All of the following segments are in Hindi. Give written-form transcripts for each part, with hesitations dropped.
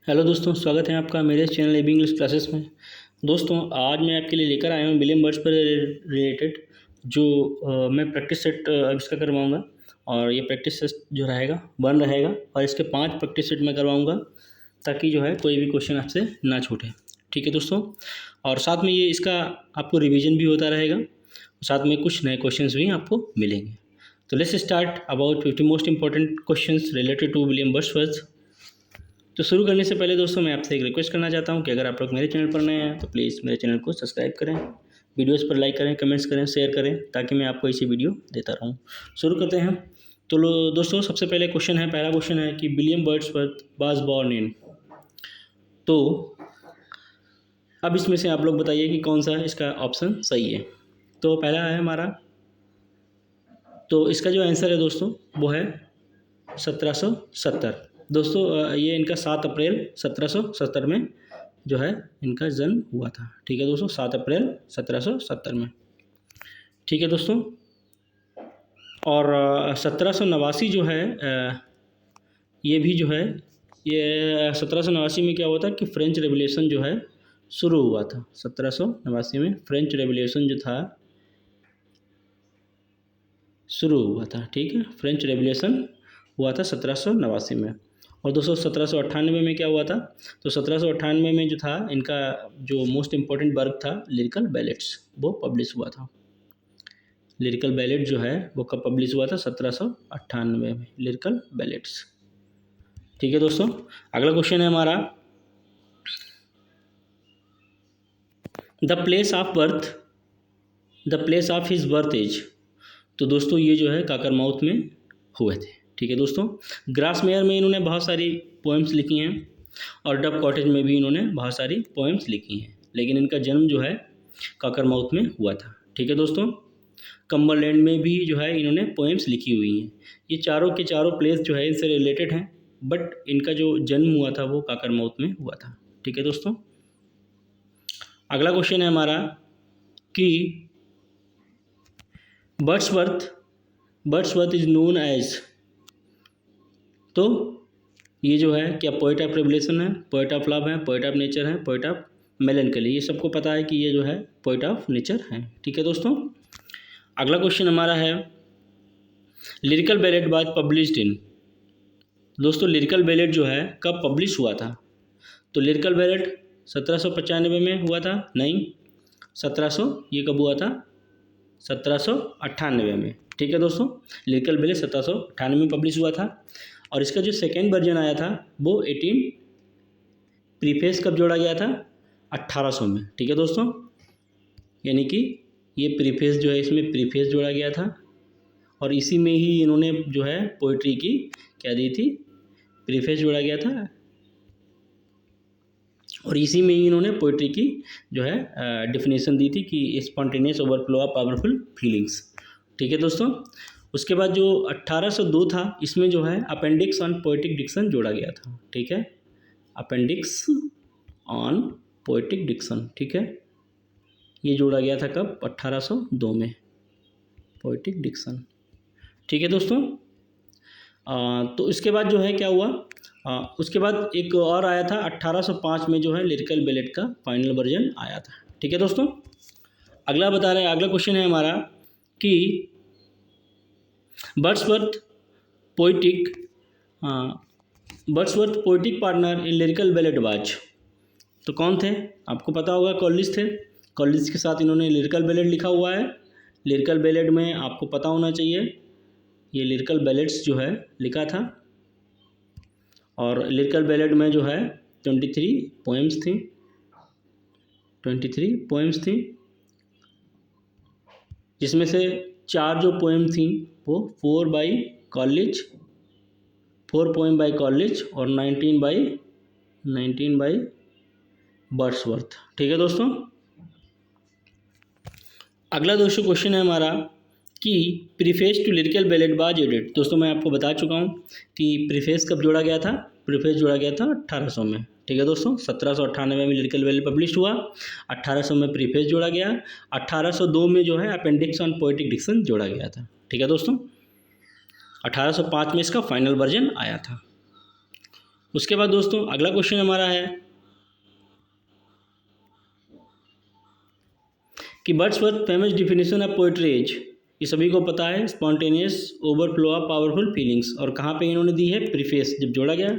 हेलो दोस्तों, स्वागत है आपका मेरे चैनल एबी इंग्लिश क्लासेस में। दोस्तों, आज मैं आपके लिए लेकर आया हूँ विलियम वर्ड्स पर रिलेटेड जो मैं प्रैक्टिस सेट अब इसका करवाऊँगा। और ये प्रैक्टिस सेट जो रहेगा 1 रहेगा और इसके 5 प्रैक्टिस सेट मैं करवाऊँगा ताकि जो है कोई भी क्वेश्चन आपसे ना छूटे। ठीक है दोस्तों, और साथ में ये इसका आपको रिविज़न भी होता रहेगा, साथ में कुछ नए क्वेश्चंस भी आपको मिलेंगे। तो let's start about 50 most important questions related to William Wordsworth. तो शुरू करने से पहले दोस्तों मैं आपसे एक रिक्वेस्ट करना चाहता हूं कि अगर आप लोग मेरे चैनल पर नए हैं तो प्लीज़ मेरे चैनल को सब्सक्राइब करें, वीडियोस पर लाइक करें, कमेंट्स करें, शेयर करें ताकि मैं आपको ऐसी वीडियो देता रहूं। शुरू करते हैं। तो दोस्तों, सबसे पहले क्वेश्चन है, पहला क्वेश्चन है कि William Wordsworth was born in. तो अब इसमें से आप लोग बताइए कि कौन सा इसका ऑप्शन सही है। तो पहला है हमारा, तो इसका जो आंसर है दोस्तों वो है 1770। दोस्तों ये इनका 7 अप्रैल 1770 में जो है इनका जन्म हुआ था। ठीक है दोस्तों, 7 अप्रैल 1770 में। ठीक है दोस्तों, और 1789 जो है ये भी जो है ये 1789 में क्या हुआ था कि फ्रेंच रेवोल्यूशन जो है शुरू हुआ था। 1789 में फ्रेंच रेवोल्यूशन जो था शुरू हुआ था। ठीक है, फ्रेंच रेवोल्यूशन हुआ था 1789 में। और दोस्तों 1798 में क्या हुआ था, तो 1798 में जो था इनका जो मोस्ट इम्पोर्टेंट वर्क था लिरिकल बैलेट्स, वो पब्लिश हुआ था। लिरिकल बैलेट जो है वो कब पब्लिश हुआ था, 1798 में, लिरिकल बैलेट्स। ठीक है दोस्तों, अगला क्वेश्चन है हमारा, the place of his birth age. तो दोस्तों ये जो है काकरमाउथ में हुए थे। ठीक है दोस्तों, ग्रासमेयर में इन्होंने बहुत सारी पोएम्स लिखी हैं और डब कॉटेज में भी इन्होंने बहुत सारी पोएम्स लिखी हैं, लेकिन इनका जन्म जो है काकरमाउथ में हुआ था। ठीक है दोस्तों, कम्बरलैंड में भी जो है इन्होंने पोएम्स लिखी हुई हैं। ये चारों के चारों प्लेस जो है इनसे रिलेटेड हैं, बट इनका जो जन्म हुआ था वो काकरमाउथ में हुआ था। ठीक है दोस्तों, अगला क्वेश्चन है हमारा कि वर्ड्सवर्थ इज नोन एज। तो ये जो है क्या पोएट ऑफ रेवोल्यूशन है, पोएट ऑफ लव है, पोएट ऑफ नेचर है, पोएट ऑफ मेलनकली। ये सबको पता है कि ये जो है पोएट ऑफ नेचर है। ठीक है दोस्तों, अगला क्वेश्चन हमारा है, lyrical ballad was published in. दोस्तों लिरिकल बैलेट जो है कब पब्लिश हुआ था, तो लिरिकल बैलेट 1795 में हुआ था, नहीं 1700, ये कब हुआ था, 1798 में। ठीक है दोस्तों, लिरिकल बैलेट 1798 में पब्लिश हुआ था। और इसका जो सेकेंड वर्जन आया था वो 18 प्रीफेस कब जोड़ा गया था, 1800 में। ठीक है दोस्तों, यानी कि ये प्रीफेस जो है इसमें प्रीफेस जोड़ा गया था और इसी में ही इन्होंने जो है पोइट्री की क्या दी थी, प्रीफेस जोड़ा गया था और इसी में ही इन्होंने पोइट्री की जो है डेफिनेशन दी थी कि spontaneous overflow of powerful feelings. ठीक है दोस्तों, उसके बाद जो 1802 था इसमें जो है अपेंडिक्स ऑन पोएटिक डिक्शन जोड़ा गया था। ठीक है, अपेंडिक्स ऑन पोएटिक डिक्शन। ठीक है, ये जोड़ा गया था कब, 1802 में, पोएटिक डिक्शन। ठीक है दोस्तों, तो इसके बाद जो है क्या हुआ, उसके बाद एक और आया था 1805 में जो है लिरिकल बैलेट का फाइनल वर्जन आया था। ठीक है दोस्तों, अगला क्वेश्चन है हमारा कि Wordsworth poetic partner in lyrical ballad was. तो कौन थे, आपको पता होगा, कॉलिंस थे। कॉलिंस के साथ इन्होंने लिरिकल बैलेट लिखा हुआ है। लिरिकल बैलेट में आपको पता होना चाहिए ये लिरिकल बैलेट्स जो है लिखा था, और लिरिकल बैलेट में जो है 23 पोएम्स थी, 23 पोएम्स थी, जिसमें से 4 जो पोएम थी वो 4 पोएम बाय कॉलेज और 19 बाय वर्ड्सवर्थ। ठीक है दोस्तों, अगला दोस्तों क्वेश्चन है हमारा कि preface to lyrical ballad was added. दोस्तों मैं आपको बता चुका हूँ कि प्रीफेस कब जोड़ा गया था, प्रीफेस जोड़ा गया था 1800 में। ठीक है दोस्तों, 1798 में लिरिकल बैलेट पब्लिश हुआ, 1800 में प्रीफेस जोड़ा गया, 1802 में जो है अपेंडिक्स ऑन पोएटिक डिक्शन जोड़ा गया था। ठीक है दोस्तों, 1805 में इसका फाइनल वर्जन आया था। उसके बाद दोस्तों अगला क्वेश्चन हमारा है कि Wordsworth famous definition of poetry is, ये सभी को पता है, spontaneous overflow of powerful feelings. और कहाँ पे इन्होंने दी है, प्रीफेस जब जोड़ा गया,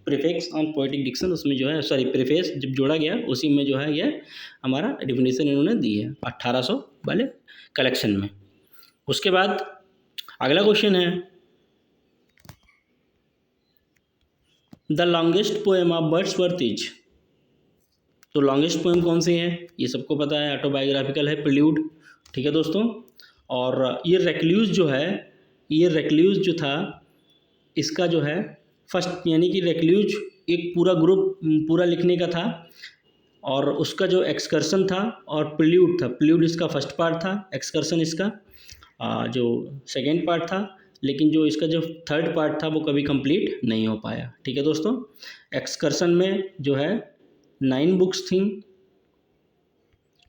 प्रीफिक्स ऑन पोएटिक डिक्शन, उसमें जो है, सॉरी प्रीफेस जब जोड़ा गया उसी में जो है ये हमारा डिफिनेशन इन्होंने दी है 1800 वाले कलेक्शन में। उसके बाद अगला क्वेश्चन है the longest poem of Wordsworth is. तो लॉन्गेस्ट पोएम कौन सी है, ये सबको पता है, ऑटोबायोग्राफिकल है, प्रिल्यूड। ठीक है दोस्तों। और ये रेक्ल्यूज जो है, ये रेक्ल्यूज जो था इसका जो है फर्स्ट, यानी कि रेक्ल्यूज एक पूरा ग्रुप पूरा लिखने का था, और उसका जो एक्सकर्सन था और प्रिल्यूड था, प्रिल्यूड इसका फर्स्ट पार्ट था, एक्सकर्सन इसका जो सेकेंड पार्ट था, लेकिन जो इसका जो थर्ड पार्ट था वो कभी कंप्लीट नहीं हो पाया। ठीक है दोस्तों। एक्सकर्सन में जो है 9 बुक्स थी,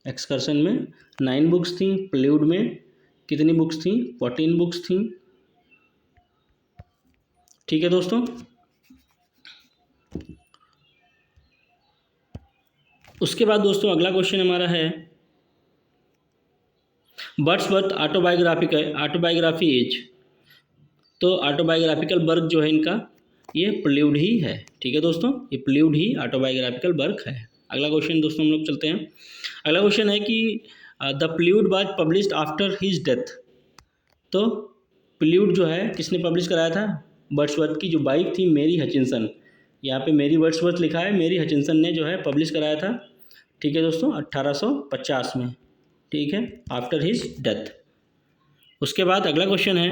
एक्सकर्सन में 9 बुक्स थी, प्रिल्यूड में कितनी बुक्स थी, 14 बुक्स थी। ठीक है दोस्तों। उसके बाद दोस्तों अगला क्वेश्चन हमारा है वर्ड्सवर्थ ऑटोबायोग्राफी इज। तो ऑटोबायोग्राफिकल वर्क जो है इनका ये प्रिल्यूड ही है। ठीक है दोस्तों, ये प्रिल्यूड ही ऑटोबायोग्राफिकल वर्क है। अगला क्वेश्चन दोस्तों हम लोग चलते हैं। अगला क्वेश्चन है कि the prelude was published after his death. तो प्रिल्यूड जो है किसने पब्लिश कराया था, वर्ड्सवर्थ की जो वाइफ थी मेरी हचिंसन, यहाँ पे मेरी वर्ड्सवर्थ लिखा है, मेरी हचिंसन ने जो है पब्लिश कराया था। ठीक है दोस्तों, 1850 में। ठीक है, आफ्टर हिज डेथ। उसके बाद अगला क्वेश्चन है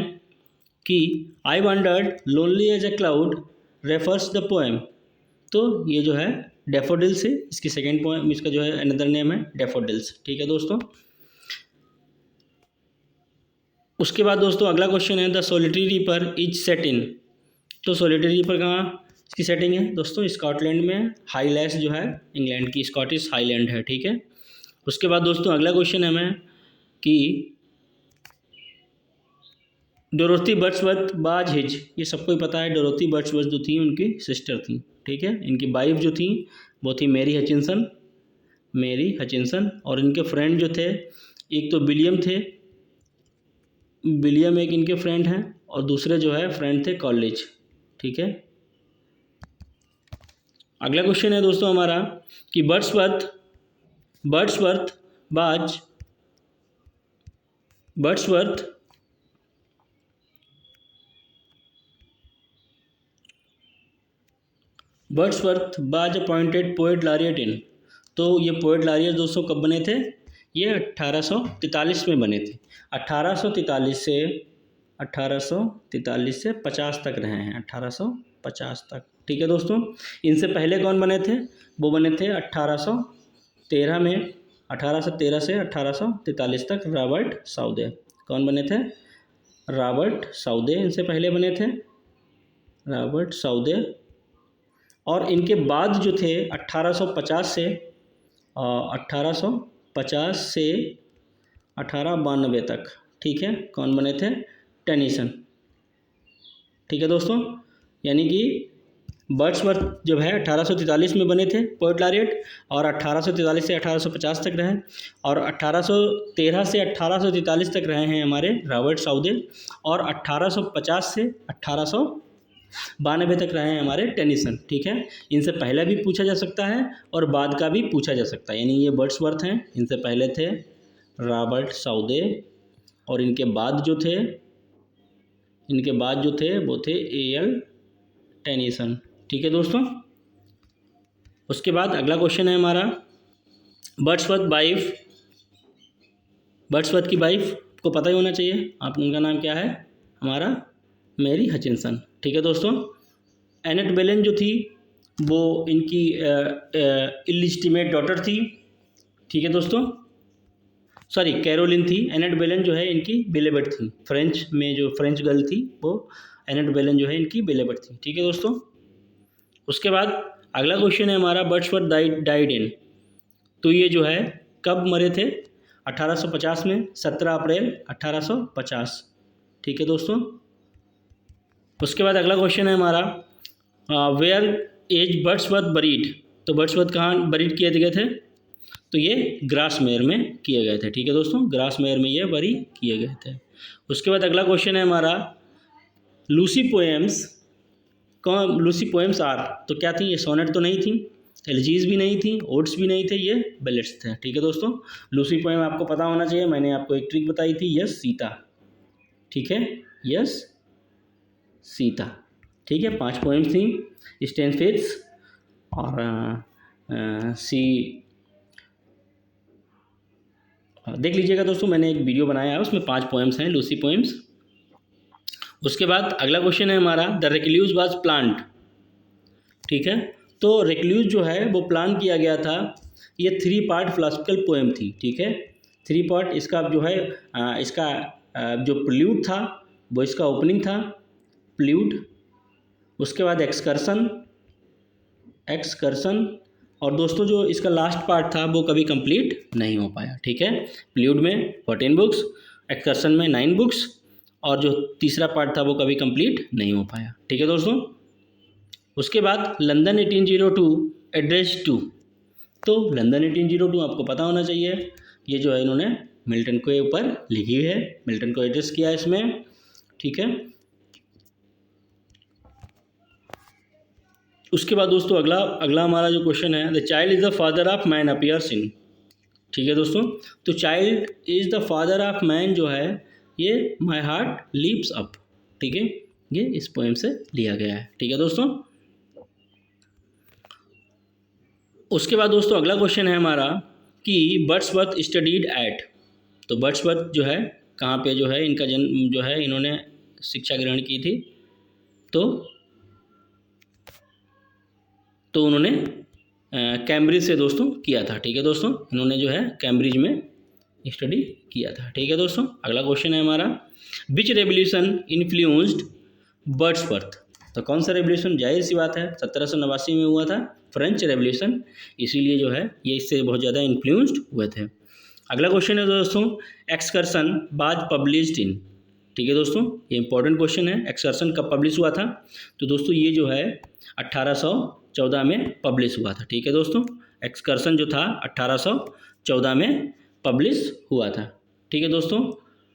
कि I wandered lonely as a cloud refers the poem. तो ये जो है डेफोडिल से, इसकी सेकेंड पोएम, इसका जो है अनदर नेम है डेफोडिल्स। ठीक है दोस्तों। उसके बाद दोस्तों अगला क्वेश्चन है the solitary reaper is set in. तो सोलिटरी रीपर कहाँ इसकी सेटिंग है दोस्तों, स्कॉटलैंड में, हाईलैंड्स जो है इंग्लैंड की स्कॉटिश हाईलैंड है। ठीक है। उसके बाद दोस्तों अगला क्वेश्चन है हमें कि डोरोथी वर्ड्सवर्थ बाज हिज। ये सबको ही पता है, डोरोथी वर्ड्सवर्थ जो थी उनकी सिस्टर थी। ठीक है, इनकी वाइफ जो थी वो थी मेरी हचिंसन, और इनके फ्रेंड जो थे एक तो विलियम थे, विलियम एक इनके फ्रेंड हैं, और दूसरे जो है फ्रेंड थे कॉलेज। ठीक है। अगला क्वेश्चन है दोस्तों हमारा कि वर्ड्सवर्थ बाज अपॉइंटेड पोएट लॉरिएट इन। तो ये पोएट लॉरिएट दोस्तों कब बने थे, ये 1843 में बने थे। 1843 से 50 तक रहे हैं, 1850 तक। ठीक है दोस्तों। इनसे पहले कौन बने थे, वो बने थे 1813 में, 1813 से 1843 तक रॉबर्ट साउदे। कौन बने थे, रॉबर्ट साउदे इनसे पहले बने थे, रॉबर्ट साउदे। और इनके बाद जो थे 1850 से 1892 तक, ठीक है, कौन बने थे, टेनीसन। ठीक है दोस्तों। यानी कि वर्ड्सवर्थ जब है 1843 में बने थे पोएट लॉरिएट, और 1843 से 1850 तक रहे, और 1813 से 1843 तक रहे हैं हमारे रॉबर्ट साउदे, और 1850 से 1892 तक रहे हैं हमारे टेनीसन। ठीक है। इनसे पहले भी पूछा जा सकता है और बाद का भी पूछा जा सकता है, यानी ये वर्ड्सवर्थ हैं, इनसे पहले थे रॉबर्ट साउदे, और इनके बाद जो थे वो थे A.L. टेनीसन। ठीक है दोस्तों। उसके बाद अगला क्वेश्चन है हमारा वर्ड्सवर्थ की वाइफ को पता ही होना चाहिए, आप उनका नाम क्या है, हमारा मेरी हचिंसन। ठीक है दोस्तों। एनेट बेलेन जो थी वो इनकी इलिजिटिमेट डॉटर थी। ठीक है दोस्तों, सॉरी कैरोलिन थी, एनेट बेलेन जो है इनकी बिलेबट थी, फ्रेंच में जो फ्रेंच गर्ल थी वो एनेट बेलेन जो है इनकी बिलेबट थी। ठीक है दोस्तों। उसके बाद अगला क्वेश्चन है हमारा वर्ड्सवर्थ डाइड इन। तो ये जो है कब मरे थे, 1850 में, 17 अप्रैल 1850। ठीक है दोस्तों। उसके बाद अगला क्वेश्चन है हमारा वेयर एज वर्ड्सवर्थ बरीड, तो वर्ड्सवर्थ कहाँ बरीड किए गए थे? तो ये ग्रासमेयर में किए गए थे। ठीक है दोस्तों, ग्रासमेयर में ये बरी किए गए थे। उसके बाद अगला क्वेश्चन है हमारा, लूसी पोएम्स कौन, लूसी पोएम्स आर, तो क्या थी? ये सोनेट तो नहीं थी, एलिजीज भी नहीं थी, ओड्स भी नहीं थे, ये बैलेट्स थे। ठीक है दोस्तों, लूसी पोएम आपको पता होना चाहिए, मैंने आपको एक ट्रिक बताई थी, यस सीता। ठीक है, यस सीता। ठीक है, 5 पोएम्स थी, स्टैन फिट्स और सी, देख लीजिएगा दोस्तों, मैंने एक वीडियो बनाया है, उसमें 5 पोएम्स हैं, लूसी पोएम्स। उसके बाद अगला क्वेश्चन है हमारा, द रेक्ल्यूज वाज प्लांट। ठीक है, तो रेक्ल्यूज जो है वो प्लान किया गया था, ये 3 पार्ट फिलोसफिकल पोएम थी। ठीक है, 3 पार्ट, इसका जो है इसका जो प्लूड था वो इसका ओपनिंग था, प्लूड। उसके बाद एक्सकर्सन, और दोस्तों जो इसका लास्ट पार्ट था वो कभी कंप्लीट नहीं हो पाया। ठीक है, प्लूड में 14 बुक्स, एक्सकर्सन में 9 बुक्स, और जो तीसरा पार्ट था वो कभी कंप्लीट नहीं हो पाया। ठीक है दोस्तों, उसके बाद लंदन 1802 एड्रेस टू, तो लंदन 1802 आपको पता होना चाहिए, ये जो है इन्होंने मिल्टन के ऊपर लिखी हुई है, मिल्टन को एड्रेस किया है इसमें। ठीक है, उसके बाद दोस्तों अगला हमारा जो क्वेश्चन है, the child is the father of man appears इन। ठीक है दोस्तों, तो child is the father of man जो है ये माई हार्ट लीप्स अप। ठीक है, ये इस पोएम से लिया गया है। ठीक है दोस्तों, उसके बाद दोस्तों अगला क्वेश्चन है हमारा कि वर्ड्सवर्थ स्टडीड एट, तो वर्ड्सवर्थ जो है कहाँ पे जो है इनका जन्म जो है इन्होंने शिक्षा ग्रहण की थी, तो उन्होंने कैम्ब्रिज से दोस्तों किया था। ठीक है दोस्तों, इन्होंने जो है कैम्ब्रिज में स्टडी किया था। ठीक है दोस्तों, अगला क्वेश्चन है हमारा, विच रेवोल्यूशन इन्फ्लुएंस्ड वर्ड्सवर्थ, तो कौन सा रेवोल्यूशन? जाहिर सी बात है 1789 में हुआ था फ्रेंच रेवोल्यूशन, इसीलिए जो है ये इससे बहुत ज़्यादा इन्फ्लुएंस्ड हुए थे। अगला क्वेश्चन है दोस्तों, एक्सकर्सन वाज पब्लिश्ड इन। ठीक है दोस्तों, ये इंपॉर्टेंट क्वेश्चन है, एक्सकर्सन कब पब्लिश हुआ था? तो दोस्तों ये जो है 1814 में पब्लिश हुआ था। ठीक है दोस्तों, एक्सकर्सन जो था 1814 में पब्लिश हुआ था। ठीक है दोस्तों,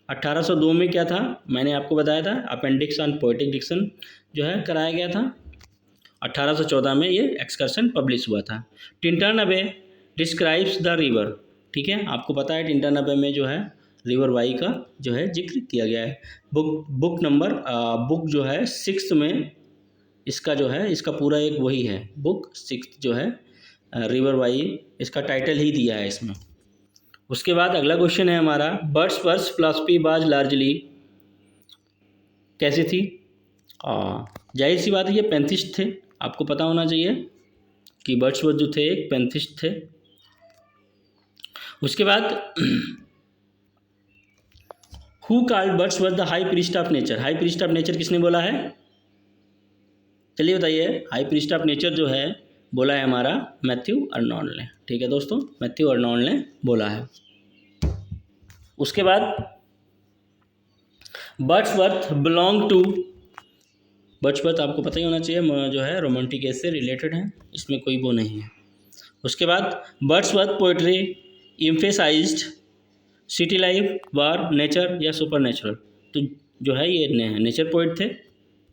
1802 में क्या था, मैंने आपको बताया था, अपेंडिक्स ऑन पोएटिक डिक्शन जो है कराया गया था। 1814 में ये एक्सकर्सन पब्लिश हुआ था। टिंटन अबे डिस्क्राइब्स द रिवर। ठीक है, आपको पता है टिंटन अबे में जो है रिवर वाई का जो है जिक्र किया गया है। बुक जो है 6 में इसका जो है इसका पूरा एक वही है, बुक 6 जो है रिवर वाई, इसका टाइटल ही दिया है इसमें। उसके बाद अगला क्वेश्चन है हमारा, वर्ड्सवर्थ फिलॉसफी वाज लार्जली कैसी थी? जाहिर सी बात है ये पैंथिस्ट थे, आपको पता होना चाहिए कि वर्ड्सवर्थ जो थे एक पैंथिस्ट थे। उसके बाद who called Wordsworth the high priest of nature, high priest of nature किसने बोला है? चलिए बताइए, हाई प्रीस्ट ऑफ नेचर जो है बोला है हमारा मैथ्यू अर्नोल्ड ने। ठीक है दोस्तों, मैथ्यू अर्नोल्ड ने बोला है। उसके बाद वर्ड्सवर्थ बिलोंग टू, वर्ड्सवर्थ आपको पता ही होना चाहिए जो है रोमांटिक एज से रिलेटेड है, इसमें कोई वो नहीं है। उसके बाद Wordsworth poetry emphasised city life, war, nature या सुपर नेचुरल, तो जो है ये नेचर पोइट थे,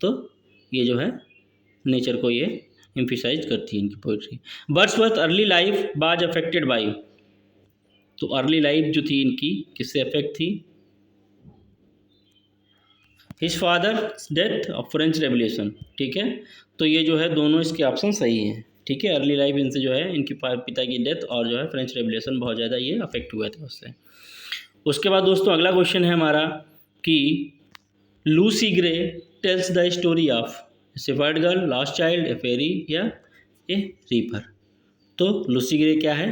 तो ये जो है नेचर को ये एम्फेसाइज करती है इनकी poetry. Wordsworth early life was affected by, तो अर्ली लाइफ जो थी इनकी किससे अफेक्ट थी? His father death of French revolution. ठीक है, तो ये जो है दोनों इसके ऑप्शन सही हैं। ठीक है, अर्ली लाइफ इनसे जो है इनकी पिता की डेथ और जो है फ्रेंच रेवोल्यूशन बहुत ज़्यादा ये अफेक्ट हुए थे उससे। उसके बाद दोस्तों अगला क्वेश्चन है हमारा कि Lucy Gray tells the story of shepherd girl, lost child, a fairy या ए रीपर, तो लूसी ग्रे क्या है?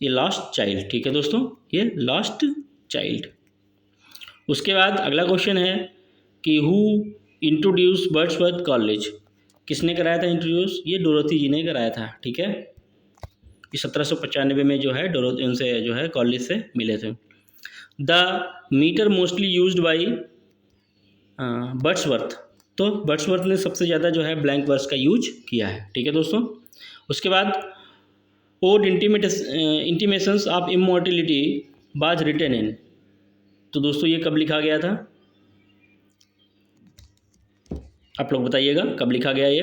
ये लॉस्ट चाइल्ड। ठीक है दोस्तों, ये लॉस्ट चाइल्ड। उसके बाद अगला क्वेश्चन है कि हु इंट्रोड्यूस वर्ड्सवर्थ कॉलेज, किसने कराया था इंट्रोड्यूस? ये डोरोथी जी ने कराया था। ठीक है, ये 1795 में जो है डोरोथी उनसे जो है कॉलेज से मिले थे। The metre mostly used by Wordsworth, तो वर्ड्सवर्थ ने सबसे ज़्यादा जो है ब्लैंक वर्स का यूज किया है। ठीक है दोस्तों। उसके बाद ode intimations of immortality was written in, तो दोस्तों ये कब लिखा गया था? आप लोग बताइएगा कब लिखा गया ये।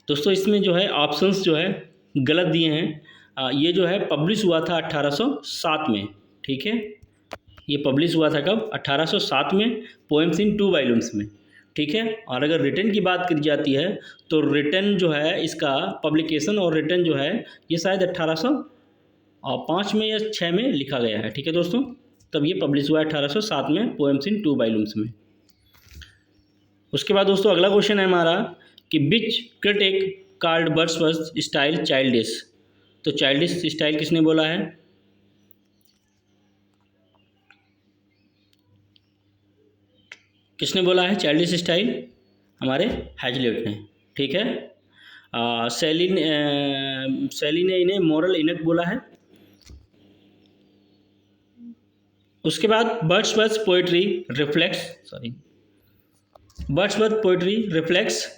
दोस्तों इसमें जो है ऑप्शंस जो है गलत दिए हैं। ये जो है पब्लिश हुआ था 1807 में। ठीक है, ये पब्लिश हुआ था कब? 1807 में, पोएम्स इन 2 वॉल्यूम्स में। ठीक है, और अगर रिटन की बात करी जाती है तो रिटन जो है इसका पब्लिकेशन और रिटन जो है ये शायद 1805 में या 6 में लिखा गया है। ठीक है दोस्तों, तब ये पब्लिश हुआ है 1807 में, पोएम्स इन 2 वॉल्यूम्स में। उसके बाद दोस्तों अगला क्वेश्चन है हमारा कि which critic called Wordsworth style childish, तो चाइल्डिश स्टाइल किसने बोला है? किसने बोला है चाइल्डिश स्टाइल? हमारे हैजलिट ने। ठीक है, शैली ने इन्हें मॉरल इनक बोला है। उसके बाद वर्ड्सवर्थ पोइट्री रिफ्लेक्ट्स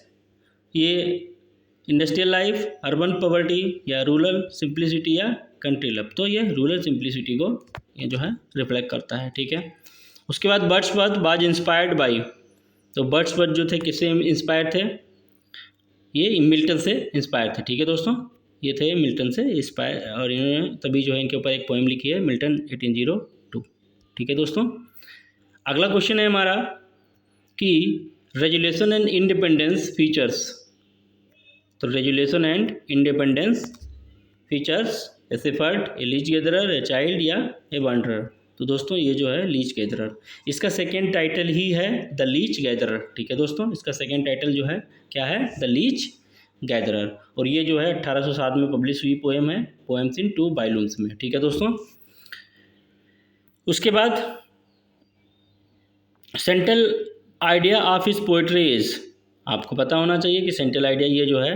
ये इंडस्ट्रियल लाइफ, अर्बन पॉवर्टी या रूरल सिंप्लिसिटी या कंट्री लव, तो ये रूरल सिंप्लिसिटी को ये जो है रिफ्लेक्ट करता है। ठीक है, उसके बाद वर्ड्सवर्थ वाज इंस्पायर्ड बाय, तो वर्ड्सवर्थ जो थे किससे इंस्पायर थे? ये मिल्टन से इंस्पायर थे। ठीक है दोस्तों, ये थे मिल्टन से इंस्पायर, और इन्होंने तभी जो है इनके ऊपर एक पोएम लिखी है, मिल्टन 1802। ठीक है दोस्तों, अगला क्वेश्चन है हमारा कि रेजुलेशन एंड इंडिपेंडेंस फीचर्स, तो resolution and independence features a shepherd, a leech gatherer, a child या ए वांडरर, तो दोस्तों ये जो है लीच गैदरर, इसका सेकेंड टाइटल ही है द लीच गैदरर। ठीक है दोस्तों, इसका सेकेंड टाइटल जो है क्या है? द लीच गैदरर, और ये जो है 1807 में पब्लिश हुई पोएम है, पोएम्स इन 2 वॉल्यूम्स में। ठीक है दोस्तों, उसके बाद central idea of his poetry is, आपको पता होना चाहिए कि सेंट्रल आइडिया ये जो है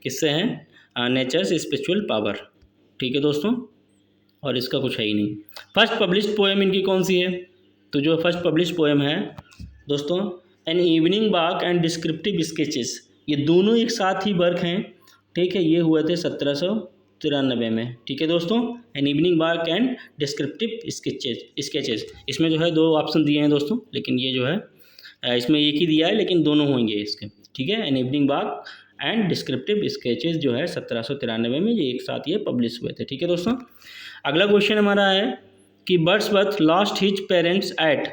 किससे हैं? Nature's spiritual power. ठीक है दोस्तों, और इसका कुछ है ही नहीं। फर्स्ट पब्लिश्ड पोएम इनकी कौन सी है? तो जो फर्स्ट पब्लिश्ड पोएम है दोस्तों, an evening walk and descriptive sketches, ये दोनों एक साथ ही वर्क हैं। ठीक है, ये हुए थे 1793 में। ठीक है दोस्तों, an evening walk and descriptive sketches, इसमें जो है 2 ऑप्शन दिए हैं दोस्तों, लेकिन ये जो है इसमें एक ही दिया है, लेकिन दोनों होंगे इसके। ठीक है, an evening walk and descriptive sketches जो है 1793 में ये एक साथ ये पब्लिश हुए थे। ठीक है दोस्तों, अगला क्वेश्चन हमारा है कि Wordsworth lost his parents at,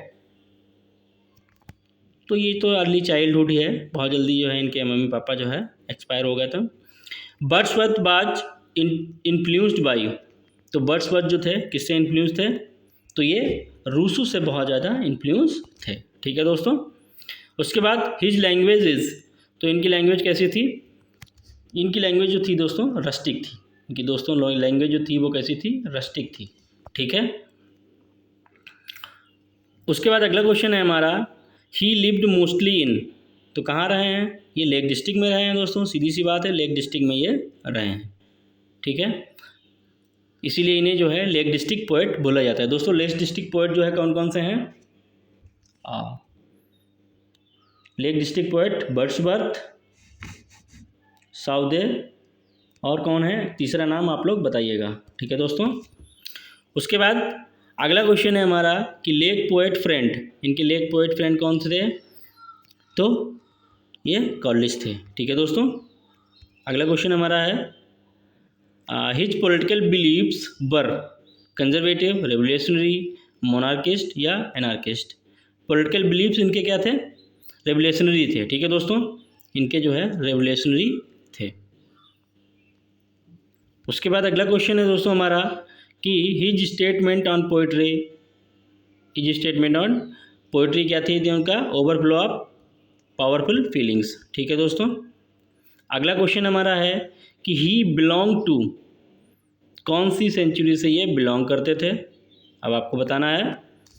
तो ये तो अर्ली चाइल्डहुड ही है, बहुत जल्दी जो है इनके मम्मी पापा जो है एक्सपायर हो गए थे। वर्ड्सवर्थ वाज इन्फ्लुएंस्ड बाय, तो वर्ड्सवर्थ जो थे किससे इन्फ्लुएंस थे? तो ये रूसो से बहुत ज़्यादा इन्फ्लुएंस थे। ठीक है दोस्तों, उसके बाद हिज लैंग्वेज इज़, तो इनकी लैंग्वेज कैसी थी? इनकी लैंग्वेज जो थी दोस्तों रस्टिक थी। इनकी दोस्तों लैंग्वेज जो थी वो कैसी थी? रस्टिक थी। ठीक है, उसके बाद अगला क्वेश्चन है हमारा, ही लिव्ड मोस्टली इन, तो कहाँ रहे हैं? ये लेक डिस्ट्रिक्ट में रहे हैं दोस्तों, सीधी सी बात है, लेक डिस्ट्रिक्ट में ये रहे हैं। ठीक है, इसीलिए इन्हें जो है लेक डिस्ट्रिक्ट पोएट बोला जाता है। दोस्तों लेक डिस्ट्रिक्ट पोएट जो है कौन कौन से हैं? Lake district poet Wordsworth, Southey, और कौन है तीसरा नाम आप लोग बताइएगा। ठीक है दोस्तों, उसके बाद अगला क्वेश्चन है हमारा कि लेक पोएट फ्रेंड, इनके लेक पोएट फ्रेंड कौन से थे? तो ये कॉलिज थे। ठीक है दोस्तों, अगला क्वेश्चन हमारा है हिज पॉलिटिकल बिलीव्स वर कंजर्वेटिव, रेवोल्यूशनरी, मोनार्किस्ट या एनार्किस्ट। पॉलिटिकल बिलीव्स इनके क्या थे? रेवोल्यूशनरी थे। ठीक है दोस्तों, इनके जो है रेवोल्यूशनरी थे। उसके बाद अगला क्वेश्चन है दोस्तों हमारा कि his statement on poetry, his statement on poetry क्या थी उनका? Overflow of powerful feelings. ठीक है दोस्तों, अगला क्वेश्चन हमारा है कि ही बिलोंग टू, कौन सी सेंचुरी से ये बिलोंग करते थे? अब आपको बताना है,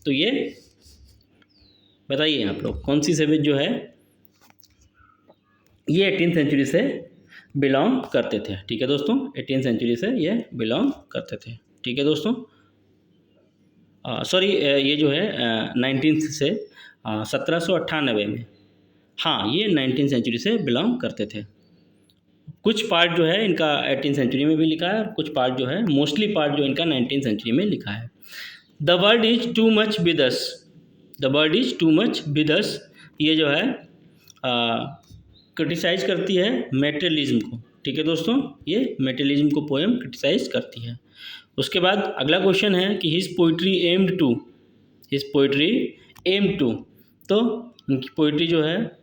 तो ये बताइए आप लोग कौन सी सेवेज जो है ये 18th सेंचुरी से बिलोंग करते थे। ठीक है दोस्तों, 18th सेंचुरी से ये बिलोंग करते थे। ठीक है दोस्तों, सॉरी ये जो है 19th से 1798 में हाँ, ये 19th सेंचुरी से बिलोंग करते थे। कुछ पार्ट जो है इनका 18th सेंचुरी में भी लिखा है और कुछ पार्ट जो है, मोस्टली पार्ट जो इनका 19th सेंचुरी में लिखा है। The world is too much with us, the world is too much with us, ये जो है क्रिटिसाइज करती है मेटेरियलिज्म को। ठीक है दोस्तों, ये मेटेरियलिज्म को पोएम क्रिटिसाइज करती है। उसके बाद अगला क्वेश्चन है कि his poetry aimed to, his poetry aim to, तो उनकी पोइट्री जो है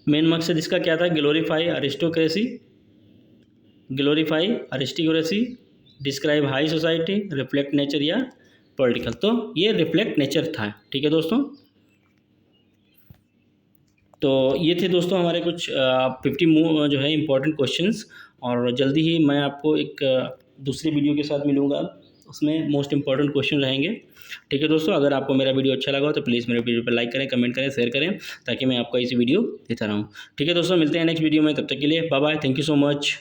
मेन मकसद इसका क्या था, glorify aristocracy, glorify aristocracy, describe high society, reflect nature या पॉलिटिकल। तो ये रिफ्लेक्ट नेचर था। ठीक है दोस्तों, तो ये थे दोस्तों हमारे कुछ 50 जो है इम्पोर्टेंट क्वेश्चंस, और जल्दी ही मैं आपको एक दूसरी वीडियो के साथ मिलूँगा, उसमें मोस्ट इम्पॉर्टेंट क्वेश्चन रहेंगे। ठीक है दोस्तों, अगर आपको मेरा वीडियो अच्छा लगा हो तो प्लीज़ मेरे वीडियो पर लाइक करें, कमेंट करें, शेयर करें, ताकि मैं आपको ऐसी वीडियो देता रहूँ। ठीक है दोस्तों, मिलते हैं नेक्स्ट वीडियो में, तब तक के लिए bye bye, thank you so much.